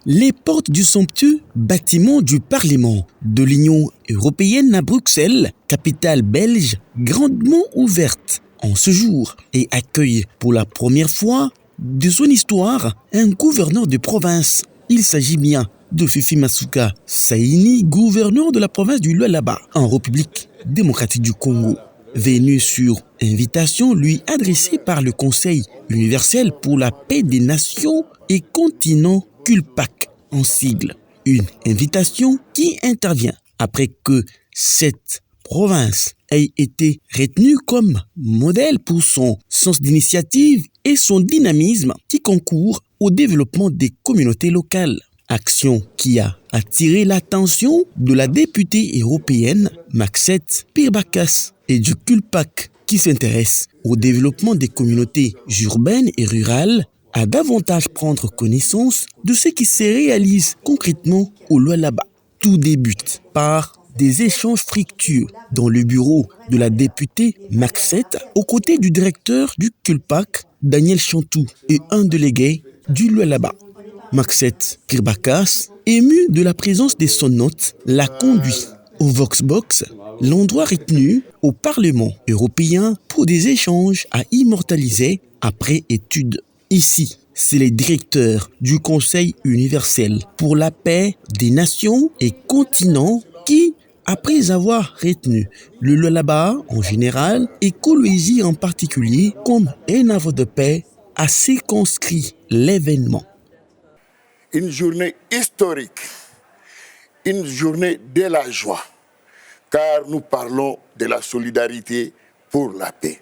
Les portes du somptueux bâtiment du Parlement de l'Union européenne à Bruxelles, capitale belge, grandement ouverte en ce jour et accueille pour la première fois de son histoire un gouverneur de province. Il s'agit bien de Fifi Masuka Saini, gouverneur de la province du Lualaba en République démocratique du Congo. Venu sur invitation lui adressée par le Conseil universel pour la paix des nations et continent CULPAC en sigle. Une invitation qui intervient après que cette province ait été retenue comme modèle pour son sens d'initiative et son dynamisme qui concourt au développement des communautés locales. Action qui a attiré l'attention de la députée européenne Maxette Pirbakas et du CULPAC qui s'intéresse au développement des communautés urbaines et rurales à davantage prendre connaissance de ce qui se réalise concrètement au Lualaba. Tout débute par des échanges fructueux dans le bureau de la députée Maxette aux côtés du directeur du CULPAC, Daniel Chantou, et un délégué du Lualaba. Maxette Pirbakas, ému de la présence de son hôte, l'a conduit au Voxbox, l'endroit retenu au Parlement européen pour des échanges à immortaliser après étude. Ici, c'est le directeur du Conseil universel pour la paix des nations et continents qui, après avoir retenu le Lualaba en général et Kolwezi en particulier comme un havre de paix, a circonscrit l'événement. Une journée historique, une journée de la joie, car nous parlons de la solidarité pour la paix.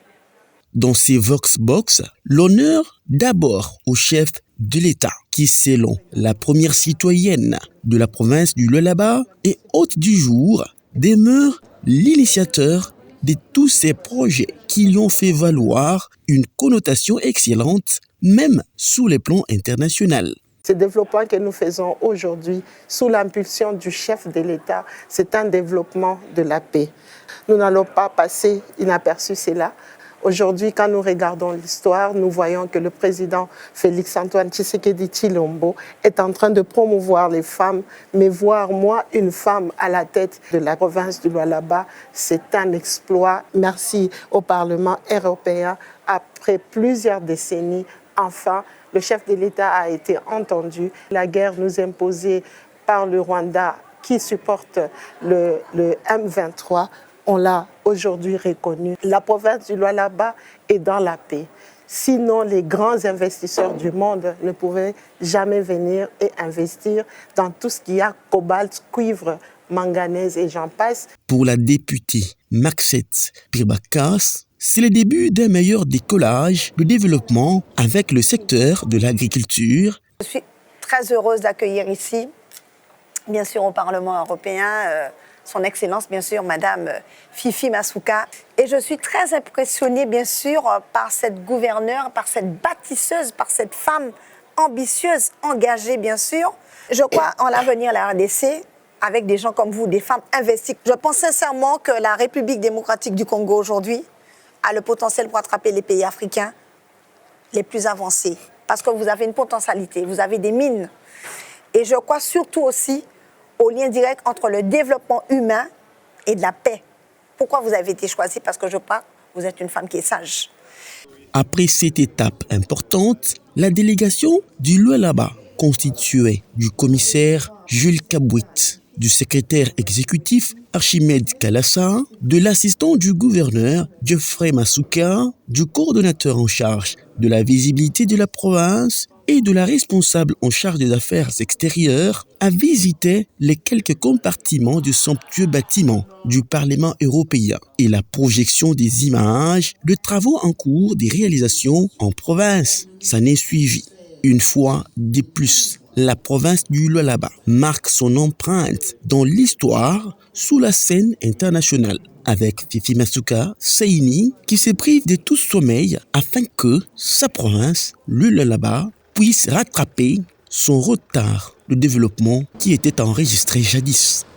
Dans ces Voxbox, l'honneur d'abord au chef de l'État, qui selon la première citoyenne de la province du Lualaba et hôte du jour, demeure l'initiateur de tous ces projets qui lui ont fait valoir une connotation excellente, même sous les plans internationaux. Ce développement que nous faisons aujourd'hui, sous l'impulsion du chef de l'État, c'est un développement de la paix. Nous n'allons pas passer inaperçu cela. Aujourd'hui, quand nous regardons l'histoire, nous voyons que le président Félix-Antoine Tshisekedi Tshilombo est en train de promouvoir les femmes. Mais voir, moi, une femme à la tête de la province du Lualaba, c'est un exploit. Merci au Parlement européen. Après plusieurs décennies, enfin, le chef de l'État a été entendu. La guerre nous imposée par le Rwanda qui supporte le M23, on l'a aujourd'hui reconnu. La province du Lualaba est dans la paix. Sinon, les grands investisseurs du monde ne pouvaient jamais venir et investir dans tout ce qui a cobalt, cuivre, manganèse et j'en passe. Pour la députée Maxette Pirbakas, c'est le début d'un meilleur décollage de développement avec le secteur de l'agriculture. Je suis très heureuse d'accueillir ici, bien sûr au Parlement européen, son Excellence, bien sûr, Madame Fifi Masuka. Et je suis très impressionnée, bien sûr, par cette gouverneure, par cette bâtisseuse, par cette femme ambitieuse, engagée, bien sûr. Je crois en l'avenir de la RDC, avec des gens comme vous, des femmes investies. Je pense sincèrement que la République démocratique du Congo aujourd'hui a le potentiel pour attraper les pays africains les plus avancés. Parce que vous avez une potentialité, vous avez des mines. Et je crois surtout aussi au lien direct entre le développement humain et de la paix. Pourquoi vous avez été choisie? Parce que je crois que vous êtes une femme qui est sage. Après cette étape importante, la délégation du Lualaba, constituée du commissaire Jules Kabouit, du secrétaire exécutif Archimède Kalassa, de l'assistant du gouverneur Geoffrey Masuka, du coordonnateur en charge de la visibilité de la province et de la responsable en charge des affaires extérieures, a visité les quelques compartiments du somptueux bâtiment du Parlement européen et la projection des images de travaux en cours des réalisations en province. Ça n'est suivi. Une fois de plus, la province du Lualaba marque son empreinte dans l'histoire sous la scène internationale avec Fifi Masuka Saini qui se prive de tout sommeil afin que sa province, le Lualaba, puisse rattraper son retard de développement qui était enregistré jadis.